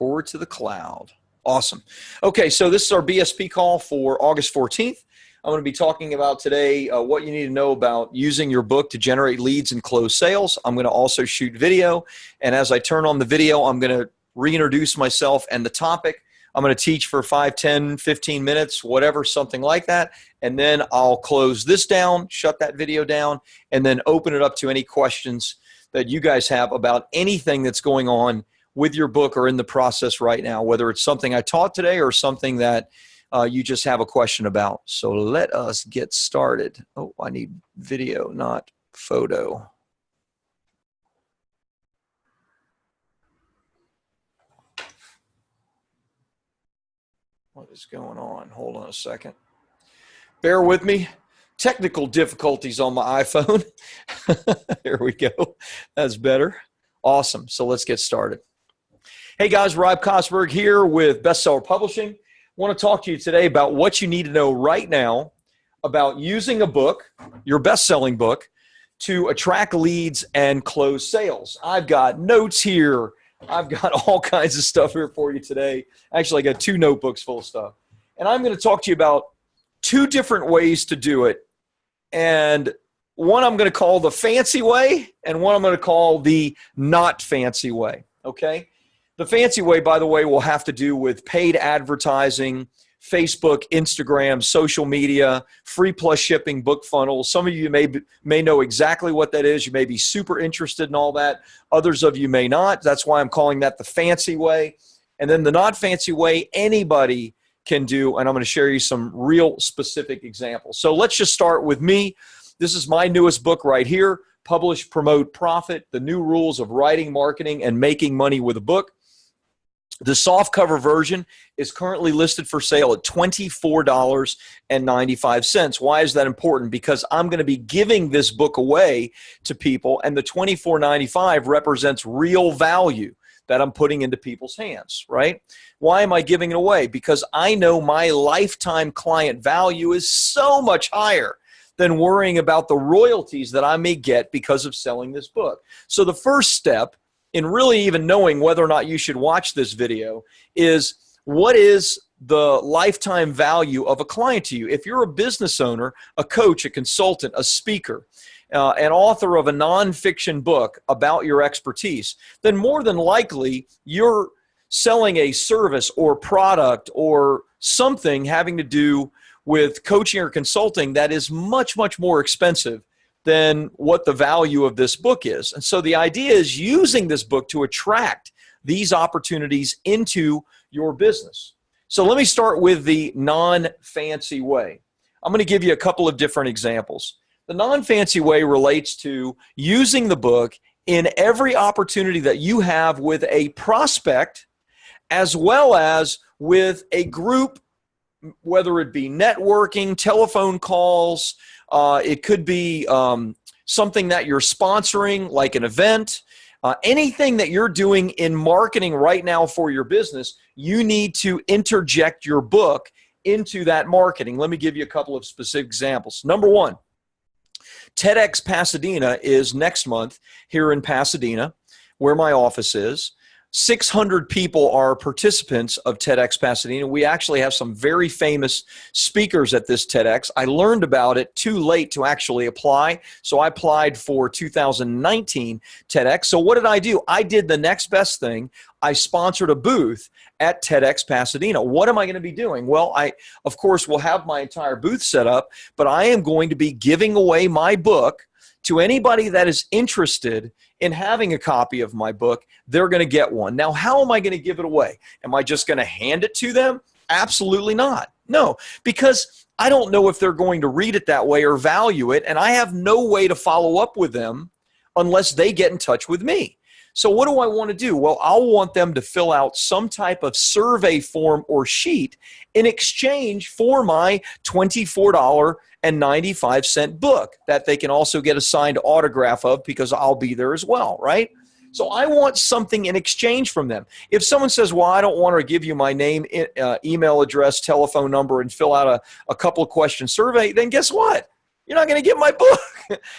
Record to the cloud. Awesome. Okay, so this is our BSP call for August 14th. I'm going to be talking about today what you need to know about using your book to generate leads and close sales. I'm going to also shoot video, and as I turn on the video, I'm going to reintroduce myself and the topic. I'm going to teach for 5, 10, 15 minutes, whatever, something like that, and then I'll close this down, shut that video down, and then open it up to any questions that you guys have about anything that's going on with your book or in the process right now, whether it's something I taught today or something that you just have a question about. So let us get started. Oh, I need video, not photo. What is going on? Hold on a second. Bear with me. Technical difficulties on my iPhone. Here we go. That's better. Awesome. So let's get started. Hey guys, Rob Kosberg here with Bestseller Publishing. I want to talk to you today about what you need to know right now about using a book, your best-selling book, to attract leads and close sales. I've got notes here. I've got all kinds of stuff here for you today. Actually, I got 2 notebooks full of stuff. And I'm going to talk to you about 2 different ways to do it. And one I'm going to call the fancy way, and one I'm going to call the not fancy way, okay? The fancy way, by the way, will have to do with paid advertising, Facebook, Instagram, social media, free plus shipping, book funnels. Some of you may know exactly what that is. You may be super interested in all that. Others of you may not. That's why I'm calling that the fancy way. And then the not fancy way, anybody can do, and I'm going to share you some real specific examples. So let's just start with me. This is my newest book right here, Publish, Promote, Profit, The New Rules of Writing, Marketing, and Making Money with a Book. The softcover version is currently listed for sale at $24.95. Why is that important? Because I'm going to be giving this book away to people, and the $24.95 represents real value that I'm putting into people's hands, right? Why am I giving it away? Because I know my lifetime client value is so much higher than worrying about the royalties that I may get because of selling this book. So the first step in really even knowing whether or not you should watch this video is, what is the lifetime value of a client to you? If you're a business owner, a coach, a consultant, a speaker, an author of a nonfiction book about your expertise, then more than likely you're selling a service or product or something having to do with coaching or consulting that is much, much more expensive than what the value of this book is. And so the idea is using this book to attract these opportunities into your business. So let me start with the non-fancy way. I'm going to give you a couple of different examples. The non-fancy way relates to using the book in every opportunity that you have with a prospect, as well as with a group, whether it be networking, telephone calls, it could be something that you're sponsoring, like an event, anything that you're doing in marketing right now for your business, you need to interject your book into that marketing. Let me give you a couple of specific examples. Number one, TEDx Pasadena is next month here in Pasadena, where my office is. 600 people are participants of TEDx Pasadena. We actually have some very famous speakers at this TEDx. I learned about it too late to actually apply, so I applied for 2019 TEDx. So what did I do? I did the next best thing. I sponsored a booth at TEDx Pasadena. What am I going to be doing? Well, I, of course, will have my entire booth set up, but I am going to be giving away my book to anybody that is interested in having a copy of my book. They're going to get one. Now, how am I going to give it away? Am I just going to hand it to them? Absolutely not. No, because I don't know if they're going to read it that way or value it, and I have no way to follow up with them unless they get in touch with me. So what do I want to do? Well, I'll want them to fill out some type of survey form or sheet in exchange for my $24.95 book that they can also get a signed autograph of, because I'll be there as well, right? So I want something in exchange from them. If someone says, well, I don't want to give you my name, email address, telephone number, and fill out a couple of question survey, then guess what? You're not going to get my book.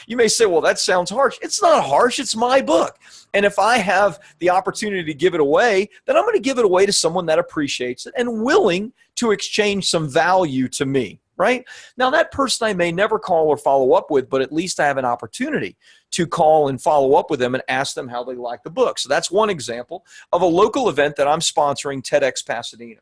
You may say, well, that sounds harsh. It's not harsh. It's my book. And if I have the opportunity to give it away, then I'm going to give it away to someone that appreciates it and willing to exchange some value to me, right? Now, that person I may never call or follow up with, but at least I have an opportunity to call and follow up with them and ask them how they like the book. So that's one example of a local event that I'm sponsoring, TEDx Pasadena.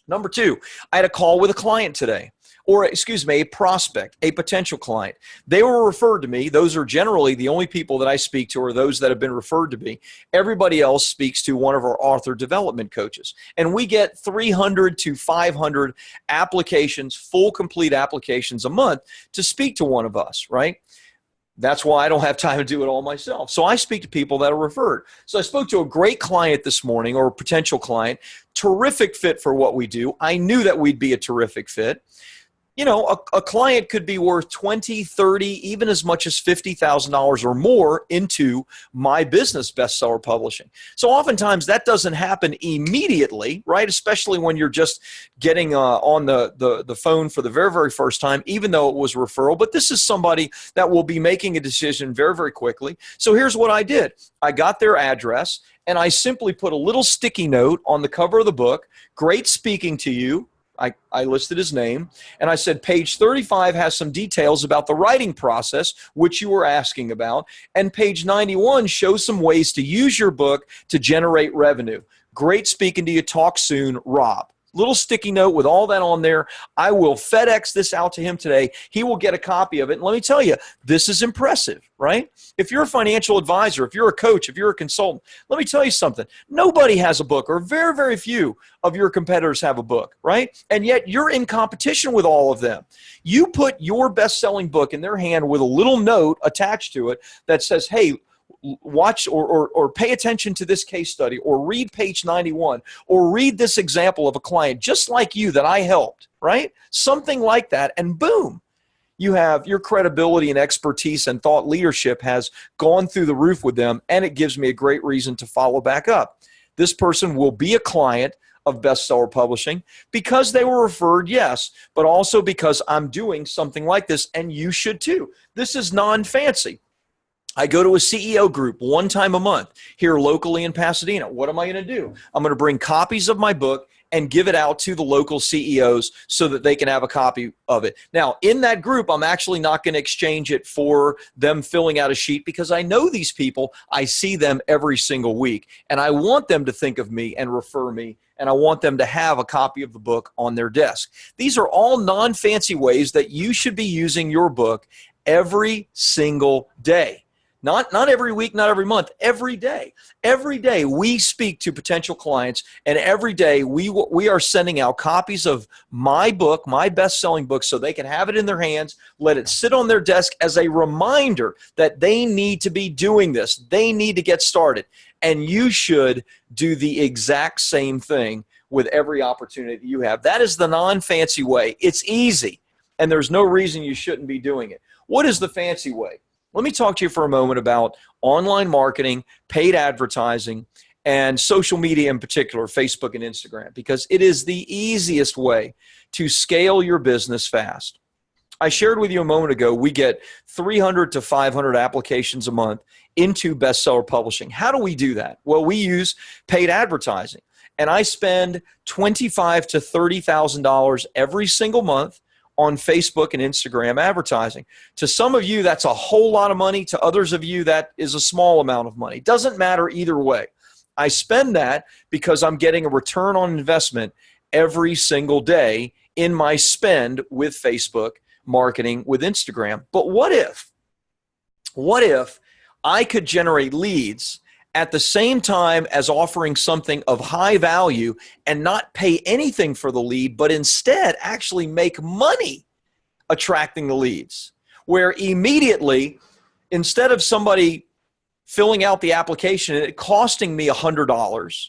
Number two, I had a call with a client today, or excuse me, a prospect, a potential client. They were referred to me. Those are generally the only people that I speak to are those that have been referred to me. Everybody else speaks to one of our author development coaches. And we get 300 to 500 applications, full complete applications a month to speak to one of us, right? That's why I don't have time to do it all myself. So I speak to people that are referred. So I spoke to a great client this morning, or a potential client, terrific fit for what we do. I knew that we'd be a terrific fit. You know, a client could be worth 20, 30, even as much as $50,000 or more into my business, Bestseller Publishing. So oftentimes that doesn't happen immediately, right? Especially when you're just getting on the phone for the very, very first time, even though it was referral. But this is somebody that will be making a decision very, very quickly. So here's what I did. I got their address, and I simply put a little sticky note on the cover of the book. Great speaking to you. I listed his name, and I said, page 35 has some details about the writing process, which you were asking about, and page 91 shows some ways to use your book to generate revenue. Great speaking to you. Talk soon, Rob. Little sticky note with all that on there. I will FedEx this out to him today. He will get a copy of it. And let me tell you, this is impressive, right? If you're a financial advisor, if you're a coach, if you're a consultant, let me tell you something. Nobody has a book, or very, very few of your competitors have a book, right? And yet you're in competition with all of them. You put your best-selling book in their hand with a little note attached to it that says, hey, watch or pay attention to this case study, or read page 91, or read this example of a client just like you that I helped, right? Something like that, and boom, you have your credibility and expertise and thought leadership has gone through the roof with them, and it gives me a great reason to follow back up. This person will be a client of Bestseller Publishing because they were referred, yes, but also because I'm doing something like this, and you should too. This is non-fancy. I go to a CEO group one time a month here locally in Pasadena. What am I going to do? I'm going to bring copies of my book and give it out to the local CEOs so that they can have a copy of it. Now, in that group, I'm actually not going to exchange it for them filling out a sheet because I know these people. I see them every single week, and I want them to think of me and refer me, and I want them to have a copy of the book on their desk. These are all non-fancy ways that you should be using your book every single day. Not every week, not every month, every day. Every day we speak to potential clients, and every day we are sending out copies of my book, my best-selling book, so they can have it in their hands, let it sit on their desk as a reminder that they need to be doing this. They need to get started. And you should do the exact same thing with every opportunity that you have. That is the non-fancy way. It's easy, and there's no reason you shouldn't be doing it. What is the fancy way? Let me talk to you for a moment about online marketing, paid advertising, and social media in particular, Facebook and Instagram, because it is the easiest way to scale your business fast. I shared with you a moment ago, we get 300 to 500 applications a month into Bestseller Publishing. How do we do that? Well, we use paid advertising, and I spend $25,000 to $30,000 every single month on Facebook and Instagram advertising. To some of you, that's a whole lot of money. To others of you, that is a small amount of money. Doesn't matter either way. I spend that because I'm getting a return on investment every single day in my spend with Facebook marketing, with Instagram. But what if I could generate leads at the same time as offering something of high value and not pay anything for the lead, but instead actually make money attracting the leads, where immediately, instead of somebody filling out the application and it costing me $100,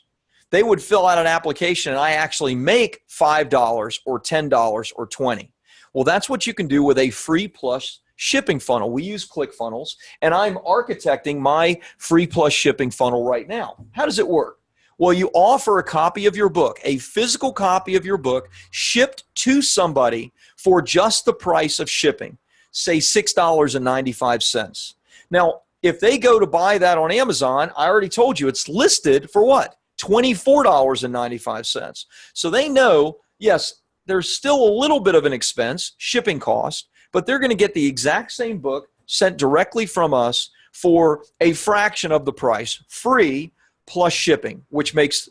they would fill out an application and I actually make $5 or $10 or $20. Well, that's what you can do with a free plus shipping funnel. We use ClickFunnels, and I'm architecting my free plus shipping funnel right now. How does it work? Well, you offer a copy of your book, a physical copy of your book, shipped to somebody for just the price of shipping. say $6.95. Now, if they go to buy that on Amazon, I already told you it's listed for what? $24.95. So they know, yes, there's still a little bit of an expense, shipping cost, but they're going to get the exact same book sent directly from us for a fraction of the price, free plus shipping, which makes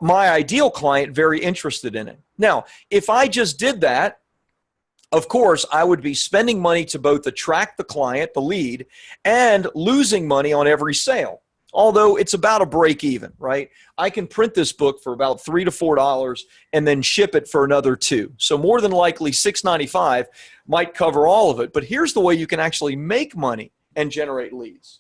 my ideal client very interested in it. Now, if I just did that, of course, I would be spending money to both attract the client, the lead, and losing money on every sale. Although it's about a break even, right? I can print this book for about $3 to $4 and then ship it for another $2. So more than likely $6.95 might cover all of it. But here's the way you can actually make money and generate leads.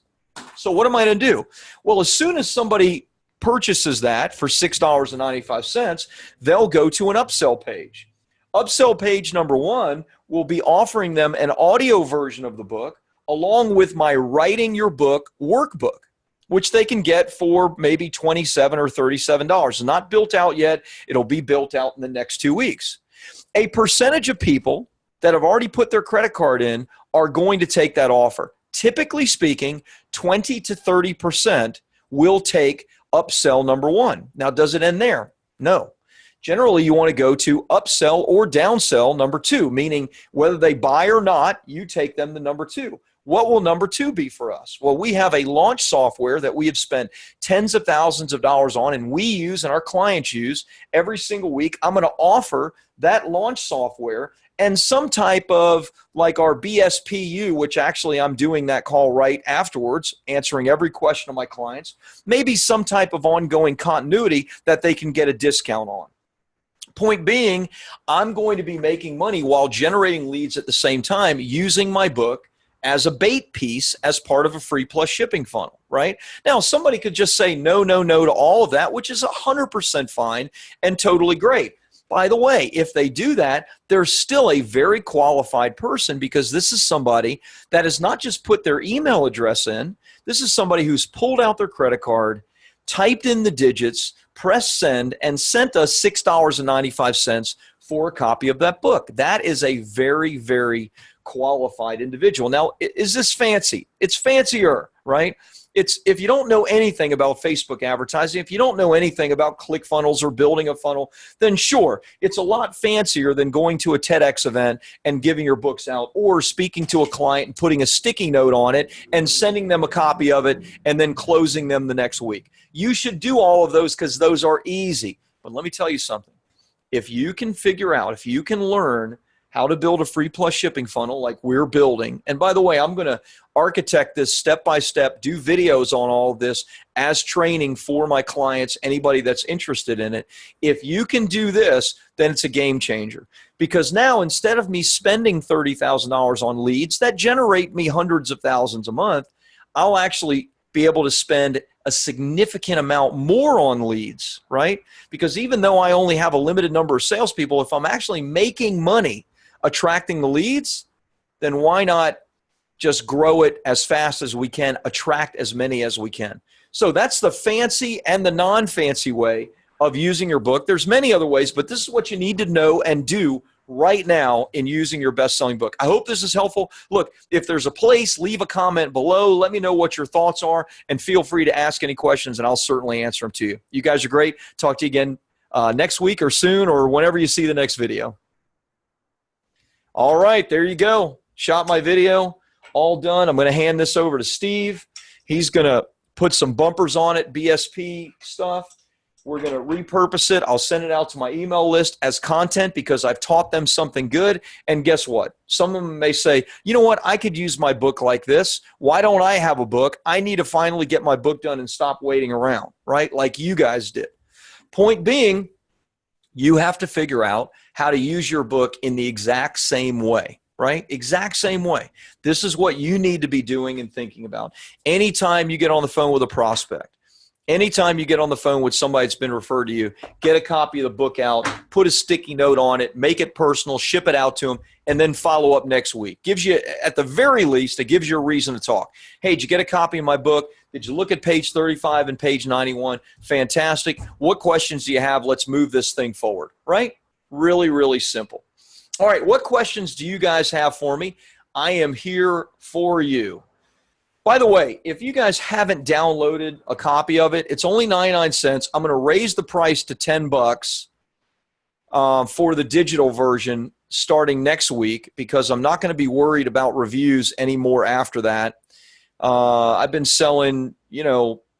So what am I going to do? Well, as soon as somebody purchases that for $6.95, they'll go to an upsell page. Upsell page number 1 will be offering them an audio version of the book along with my Writing Your Book workbook, which they can get for maybe $27 or $37. It's not built out yet. It'll be built out in the next 2 weeks. A percentage of people that have already put their credit card in are going to take that offer. Typically speaking, 20 to 30% will take upsell number 1. Now, does it end there? No. Generally, you want to go to upsell or downsell number 2, meaning whether they buy or not, you take them to number 2. What will number 2 be for us? Well, we have a launch software that we have spent tens of thousands of dollars on, and we use and our clients use every single week. I'm going to offer that launch software and some type of, like our BSPU, which actually I'm doing that call right afterwards, answering every question of my clients, maybe some type of ongoing continuity that they can get a discount on. Point being, I'm going to be making money while generating leads at the same time using my book as a bait piece as part of a free plus shipping funnel, right? Now, somebody could just say no, no, no to all of that, which is 100% fine and totally great. By the way, if they do that, they're still a very qualified person because this is somebody that has not just put their email address in. This is somebody who's pulled out their credit card, typed in the digits, pressed send, and sent us $6.95 for a copy of that book. That is a very, very qualified individual. Now, is this fancy? It's fancier, right? It's, if you don't know anything about Facebook advertising, if you don't know anything about ClickFunnels or building a funnel, then sure, it's a lot fancier than going to a TEDx event and giving your books out or speaking to a client and putting a sticky note on it and sending them a copy of it and then closing them the next week. You should do all of those because those are easy. But let me tell you something. If you can figure out, if you can learn how to build a free plus shipping funnel like we're building. And by the way, I'm going to architect this step by step, do videos on all of this as training for my clients, anybody that's interested in it. If you can do this, then it's a game changer. Because now instead of me spending $30,000 on leads that generate me hundreds of thousands a month, I'll actually be able to spend a significant amount more on leads, right? Because even though I only have a limited number of salespeople, if I'm actually making money attracting the leads, then why not just grow it as fast as we can, attract as many as we can? So that's the fancy and the non-fancy way of using your book. There's many other ways, but this is what you need to know and do right now in using your best-selling book. I hope this is helpful. Look, if there's a place, leave a comment below. Let me know what your thoughts are, and feel free to ask any questions, and I'll certainly answer them to you. You guys are great. Talk to you again next week or soon or whenever you see the next video. All right, there you go. Shot my video, all done. I'm going to hand this over to Steve. He's going to put some bumpers on it, BSP stuff. We're going to repurpose it. I'll send it out to my email list as content because I've taught them something good. And guess what? Some of them may say, you know what? I could use my book like this. Why don't I have a book? I need to finally get my book done and stop waiting around, right? Like you guys did. Point being, you have to figure out how to use your book in the exact same way, right? Exact same way. This is what you need to be doing and thinking about. Anytime you get on the phone with a prospect, anytime you get on the phone with somebody that's been referred to you, get a copy of the book out, put a sticky note on it, make it personal, ship it out to them, and then follow up next week. Gives you, at the very least, it gives you a reason to talk. Hey, did you get a copy of my book? Did you look at page 35 and page 91? Fantastic. What questions do you have? Let's move this thing forward, right? Really, really simple. All right, what questions do you guys have for me? I am here for you. By the way, if you guys haven't downloaded a copy of it, it's only 99 cents. I'm going to raise the price to $10 for the digital version starting next week because I'm not going to be worried about reviews anymore after that. I've been selling,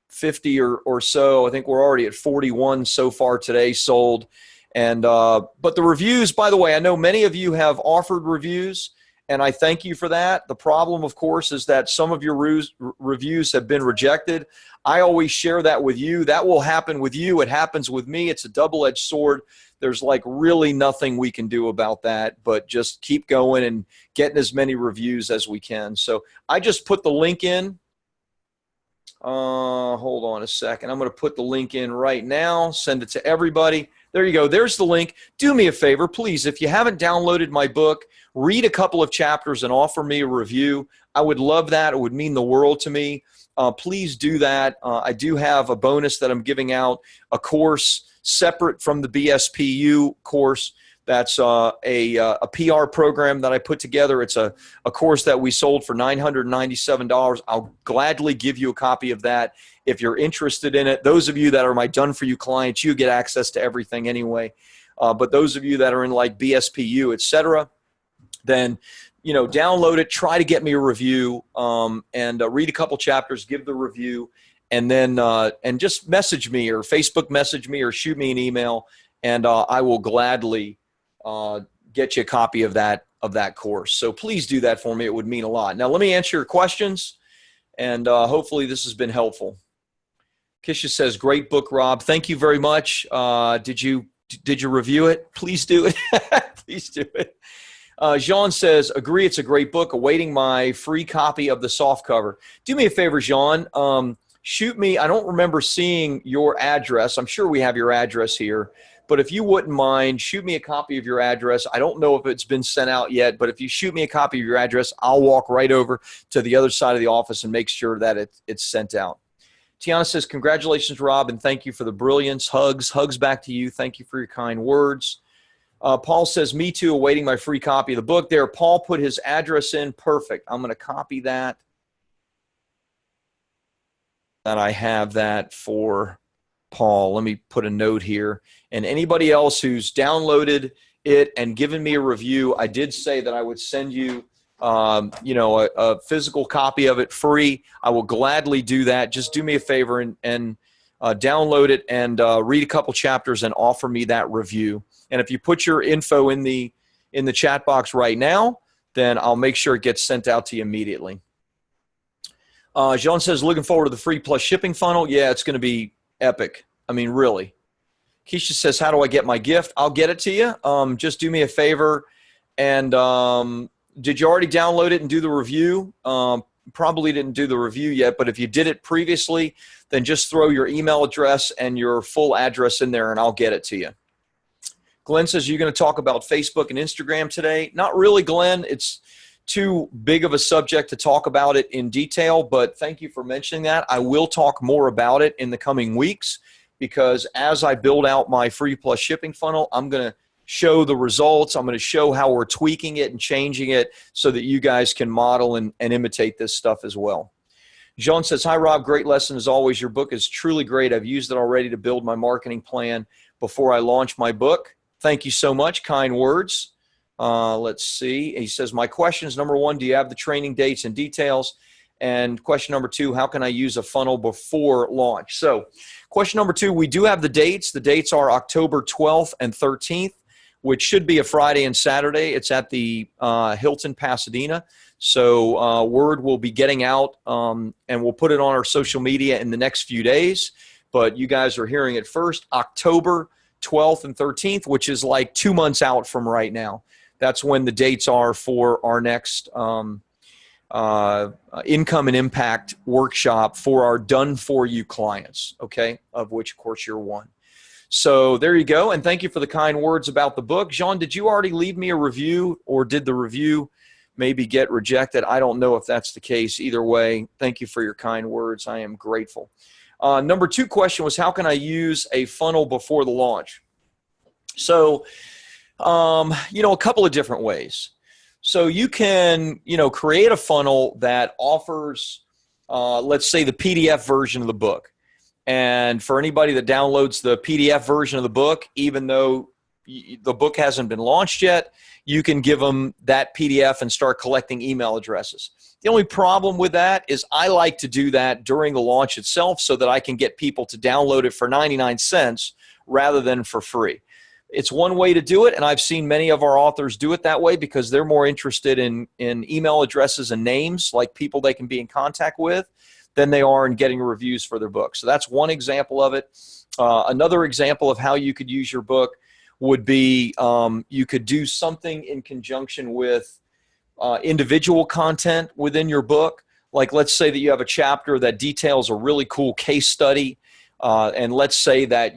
50 or so. I think we're already at 41 so far today sold. And but the reviews, by the way, I know many of you have offered reviews, and I thank you for that. The problem, of course, is that some of your reviews have been rejected. I always share that with you. That will happen with you. It happens with me. It's a double-edged sword. There's like really nothing we can do about that, but just keep going and getting as many reviews as we can. So I just put the link in. Hold on a second. I'm going to put the link in right now, send it to everybody. There you go. There's the link. Do me a favor, please. If you haven't downloaded my book, read a couple of chapters and offer me a review. I would love that. It would mean the world to me. Please do that. I do have a bonus that I'm giving out, a course separate from the BSPU course. That's a PR program that I put together. It's a course that we sold for $997. I'll gladly give you a copy of that if you're interested in it. Those of you that are my done-for-you clients, you get access to everything anyway. But those of you that are in like BSPU, et cetera, then download it, try to get me a review, and read a couple chapters, give the review, and then and just message me or Facebook message me or shoot me an email, and I will gladly get you a copy of that course. So please do that for me. It would mean a lot. Now let me answer your questions, and hopefully this has been helpful. Kisha says, great book, Rob. Thank you very much. Did you review it? Please do it. Please do it. Jean says, agree, it's a great book. Awaiting my free copy of the softcover. Do me a favor, Jean. Shoot me. I don't remember seeing your address. I'm sure we have your address here. But if you wouldn't mind, shoot me a copy of your address. I don't know if it's been sent out yet, but if you shoot me a copy of your address, I'll walk right over to the other side of the office and make sure that it's sent out. Tiana says, congratulations, Rob, and thank you for the brilliance. Hugs back to you. Thank you for your kind words. Paul says, me too, awaiting my free copy of the book. There, Paul put his address in. Perfect. I'm going to copy that. And I have that for Paul. Let me put a note here. And anybody else who's downloaded it and given me a review, I did say that I would send you, a physical copy of it free. I will gladly do that. Just do me a favor and download it and read a couple chapters and offer me that review. And if you put your info in the chat box right now, then I'll make sure it gets sent out to you immediately. Jean says, looking forward to the free plus shipping funnel. Yeah, it's going to be epic. I mean, really. Keisha says, how do I get my gift? I'll get it to you. Just do me a favor. And did you already download it and do the review? Probably didn't do the review yet, but if you did it previously, then just throw your email address and your full address in there and I'll get it to you. Glenn says, you're going to talk about Facebook and Instagram today? Not really, Glenn. It's too big of a subject to talk about it in detail, but thank you for mentioning that. I will talk more about it in the coming weeks because as I build out my free plus shipping funnel, I'm going to show the results. I'm going to show how we're tweaking it and changing it so that you guys can model and imitate this stuff as well. Jean says, hi, Rob. Great lesson as always. Your book is truly great. I've used it already to build my marketing plan before I launch my book. Thank you so much. Kind words. Let's see. He says, my question is, number one, do you have the training dates and details? And question number two, how can I use a funnel before launch? So question number two, we do have the dates. The dates are October 12th and 13th, which should be a Friday and Saturday. It's at the Hilton Pasadena. So word will be getting out, and we'll put it on our social media in the next few days. But you guys are hearing it first, October 12th and 13th, which is like 2 months out from right now. That's when the dates are for our next income and impact workshop for our done-for-you clients, okay, of which, of course, you're one. So there you go, and thank you for the kind words about the book. Jean, did you already leave me a review, or did the review maybe get rejected? I don't know if that's the case. Either way, thank you for your kind words. I am grateful. Number two question was, how can I use a funnel before the launch? So, a couple of different ways. So you can, create a funnel that offers, let's say, the PDF version of the book. And for anybody that downloads the PDF version of the book, even though the book hasn't been launched yet, you can give them that PDF and start collecting email addresses. The only problem with that is I like to do that during the launch itself so that I can get people to download it for 99 cents rather than for free. It's one way to do it, and I've seen many of our authors do it that way because they're more interested in email addresses and names, like people they can be in contact with, than they are in getting reviews for their book. So that's one example of it. Another example of how you could use your book would be you could do something in conjunction with individual content within your book. Like, let's say that you have a chapter that details a really cool case study, and let's say that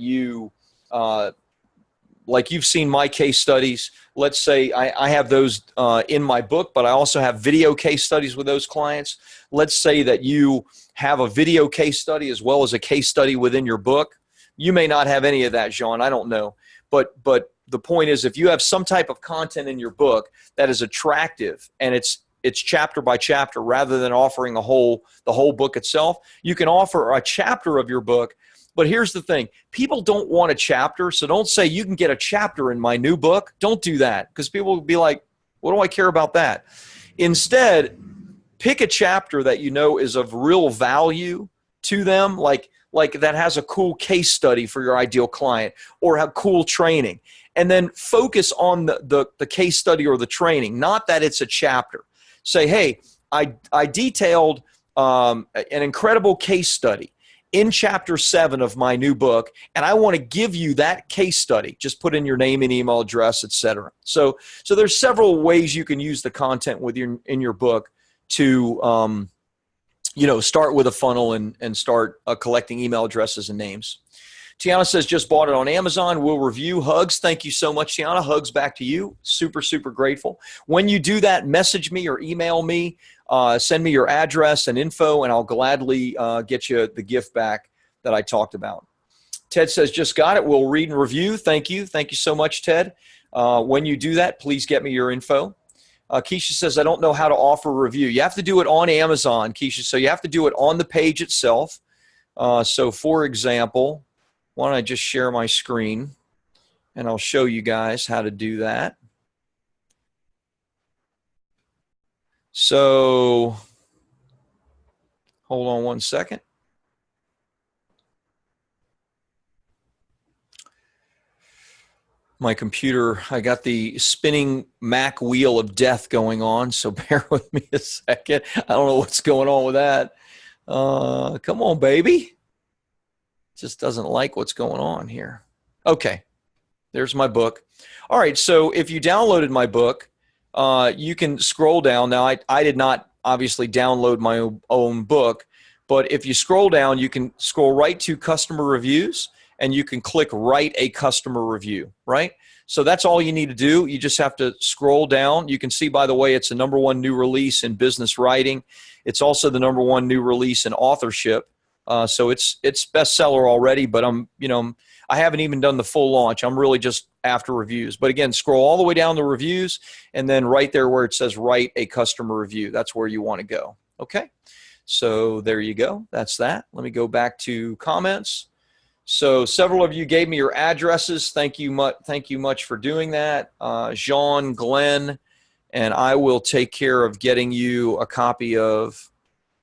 like you've seen my case studies. Let's say I have those in my book, but I also have video case studies with those clients. Let's say that you have a video case study as well as a case study within your book. You may not have any of that, Jean. I don't know. But the point is, if you have some type of content in your book that is attractive and it's chapter by chapter rather than offering the whole book itself, you can offer a chapter of your book. But here's the thing. People don't want a chapter, so don't say you can get a chapter in my new book. Don't do that, because people will be like, what do I care about that? Instead, pick a chapter that you know is of real value to them, like that has a cool case study for your ideal client or have cool training, and then focus on the case study or the training, not that it's a chapter. Say, hey, I detailed an incredible case study in chapter 7 of my new book, and I want to give you that case study. Just put in your name and email address, etc. So there's several ways you can use the content in your book to start with a funnel and start collecting email addresses and names. Tiana says, just bought it on Amazon. We'll review. Hugs. Thank you so much, Tiana. Hugs back to you. Super, super grateful. When you do that, message me or email me. Send me your address and info, and I'll gladly get you the gift back that I talked about. Ted says, just got it. We'll read and review. Thank you. Thank you so much, Ted. When you do that, please get me your info. Keisha says, I don't know how to offer a review. You have to do it on Amazon, Keisha. So you have to do it on the page itself. So, for example, why don't I just share my screen, and I'll show you guys how to do that. So hold on one second. My computer, I got the spinning Mac wheel of death going on, so bear with me a second. I don't know what's going on with that. Come on, baby. Just doesn't like what's going on here. Okay, there's my book. All right, so if you downloaded my book, you can scroll down. Now, I did not obviously download my own book, but if you scroll down, you can scroll right to customer reviews, and you can click write a customer review, right? So that's all you need to do. You just have to scroll down. You can see, by the way, it's the #1 new release in business writing. It's also the #1 new release in authorship. So it's bestseller already, but I haven't even done the full launch. I'm really just after reviews. But again, scroll all the way down to reviews, and then right there where it says write a customer review, that's where you want to go. Okay, so there you go. That's that. Let me go back to comments. So several of you gave me your addresses. Thank you much for doing that. Jean, Glenn, and I will take care of getting you a copy of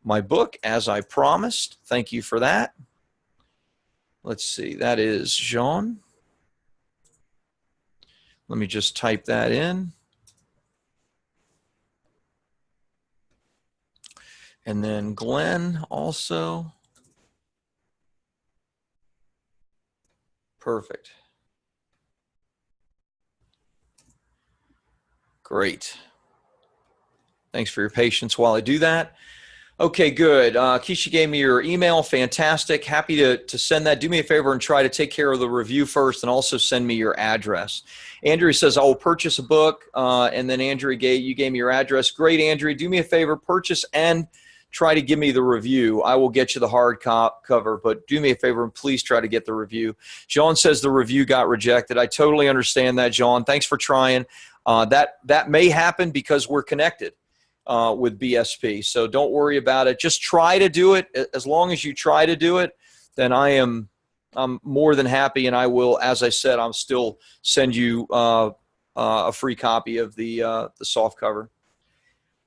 my book as I promised. Thank you for that. Let's see, that is Jean. Let me just type that in. And then Glenn also. Perfect. Great. Thanks for your patience while I do that. Okay, good. Keisha gave me your email. Fantastic. Happy to send that. Do me a favor and try to take care of the review first, and also send me your address. Andrea says, I will purchase a book. And then Andrea, you gave me your address. Great, Andrea. Do me a favor, purchase and try to give me the review. I will get you the hard cover, but do me a favor and please try to get the review. John says the review got rejected. I totally understand that, John. Thanks for trying. That may happen because we're connected with BSP. So don't worry about it. Just try to do it. As long as you try to do it, then I'm more than happy, and I will, as I said, I'll still send you a free copy of the soft cover.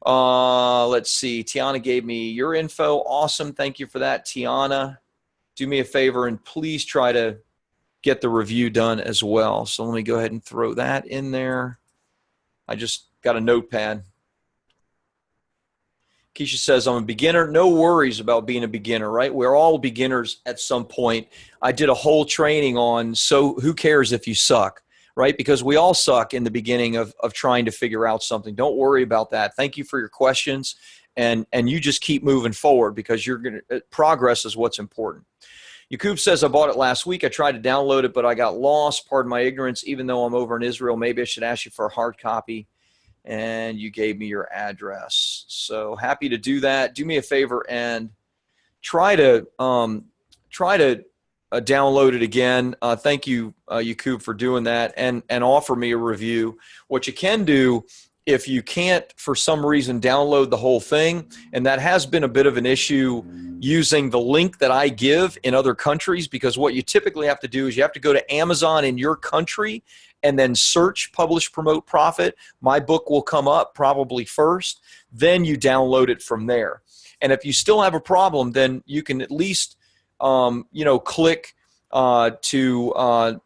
Let's see. Tiana gave me your info. Awesome. Thank you for that, Tiana. Do me a favor and please try to get the review done as well. So let me go ahead and throw that in there. I just got a notepad. Keisha says, I'm a beginner. No worries about being a beginner, right? We're all beginners at some point. I did a whole training on, so who cares if you suck, right? Because we all suck in the beginning of trying to figure out something. Don't worry about that. Thank you for your questions. And you just keep moving forward, because progress is what's important. Yakub says, I bought it last week. I tried to download it, but I got lost. Pardon my ignorance. Even though I'm over in Israel, maybe I should ask you for a hard copy. And you gave me your address. So happy to do that. Do me a favor and try to download it again. Thank you, Yakub, for doing that, and offer me a review. What you can do, if you can't for some reason download the whole thing, and that has been a bit of an issue using the link that I give in other countries, because what you typically have to do is you have to go to Amazon in your country and then search Publish, Promote, Profit. My book will come up probably first. Then you download it from there. And if you still have a problem, then you can at least click to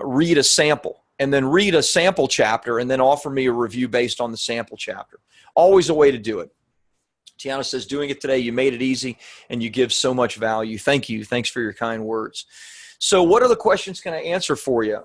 read a sample, and then read a sample chapter, and then offer me a review based on the sample chapter. Always a way to do it. Tiana says, doing it today, you made it easy, and you give so much value. Thank you. Thanks for your kind words. So what other questions can I answer for you?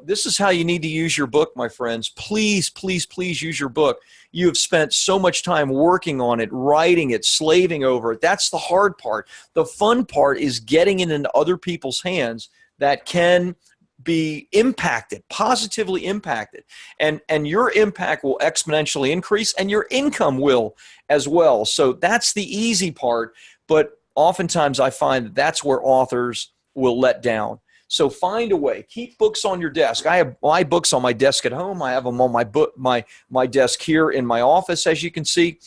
This is how you need to use your book, my friends. Please, please, please use your book. You have spent so much time working on it, writing it, slaving over it. That's the hard part. The fun part is getting it into other people's hands that can be impacted, positively impacted. And your impact will exponentially increase, and your income will as well. So that's the easy part. But oftentimes I find that's where authors will let down. So find a way. Keep books on your desk. I have my books on my desk at home. I have them on my desk here in my office, as you can see.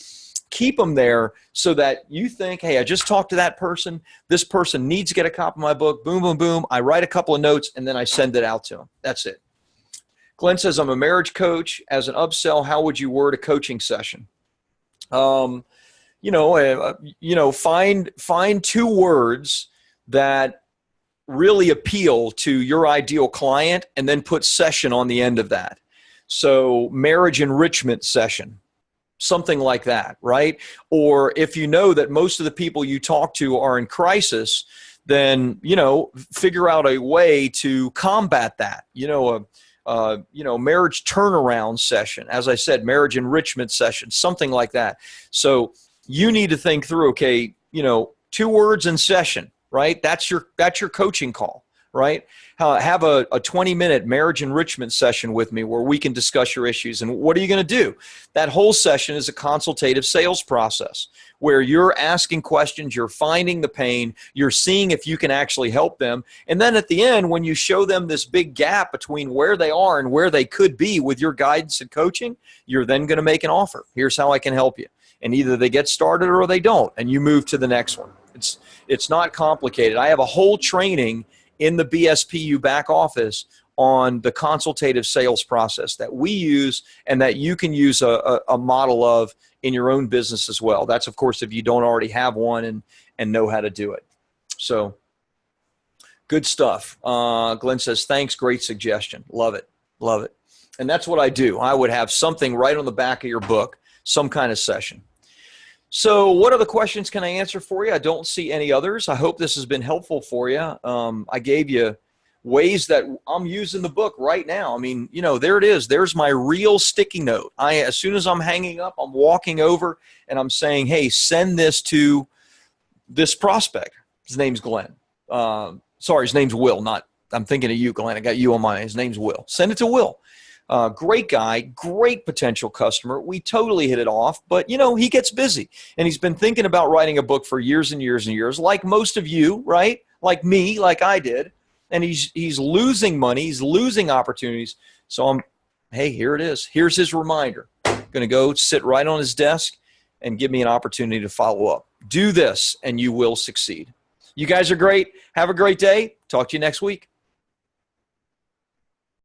Keep them there so that you think, hey, I just talked to that person. This person needs to get a copy of my book. Boom, boom, boom. I write a couple of notes, and then I send it out to them. That's it. Glenn says, I'm a marriage coach. As an upsell, how would you word a coaching session? Find 2 words that really appeal to your ideal client, and then put session on the end of that. So marriage enrichment session, something like that, right? Or if you know that most of the people you talk to are in crisis, then, figure out a way to combat that. Marriage turnaround session, as I said, marriage enrichment session, something like that. So you need to think through, okay, 2 words in session. Right? That's your coaching call, right? Have a 20-minute marriage enrichment session with me where we can discuss your issues. And what are you going to do? That whole session is a consultative sales process where you're asking questions, you're finding the pain, you're seeing if you can actually help them. And then at the end, when you show them this big gap between where they are and where they could be with your guidance and coaching, you're then going to make an offer. Here's how I can help you. And either they get started or they don't, and you move to the next one. It's not complicated. I have a whole training in the BSPU back office on the consultative sales process that we use, and that you can use a model of in your own business as well. That's, of course, if you don't already have one and know how to do it. So good stuff. Glenn says, thanks, great suggestion. Love it, love it. And that's what I do. I would have something right on the back of your book, some kind of session. So what other questions can I answer for you? I don't see any others. I hope this has been helpful for you. I gave you ways that I'm using the book right now. I mean, there it is. There's my real sticky note. As soon as I'm hanging up, I'm walking over and I'm saying, hey, send this to this prospect. His name's Glenn. Sorry, his name's Will. I'm thinking of you, Glenn. I got you on mine. His name's Will. Send it to Will. Great guy, great potential customer. We totally hit it off, but he gets busy, and he's been thinking about writing a book for years and years and years, like most of you, right? Like me, like I did. And he's losing money, he's losing opportunities. So I'm hey, here it is. Here's his reminder. Going to go sit right on his desk and give me an opportunity to follow up. Do this and you will succeed. You guys are great. Have a great day. Talk to you next week.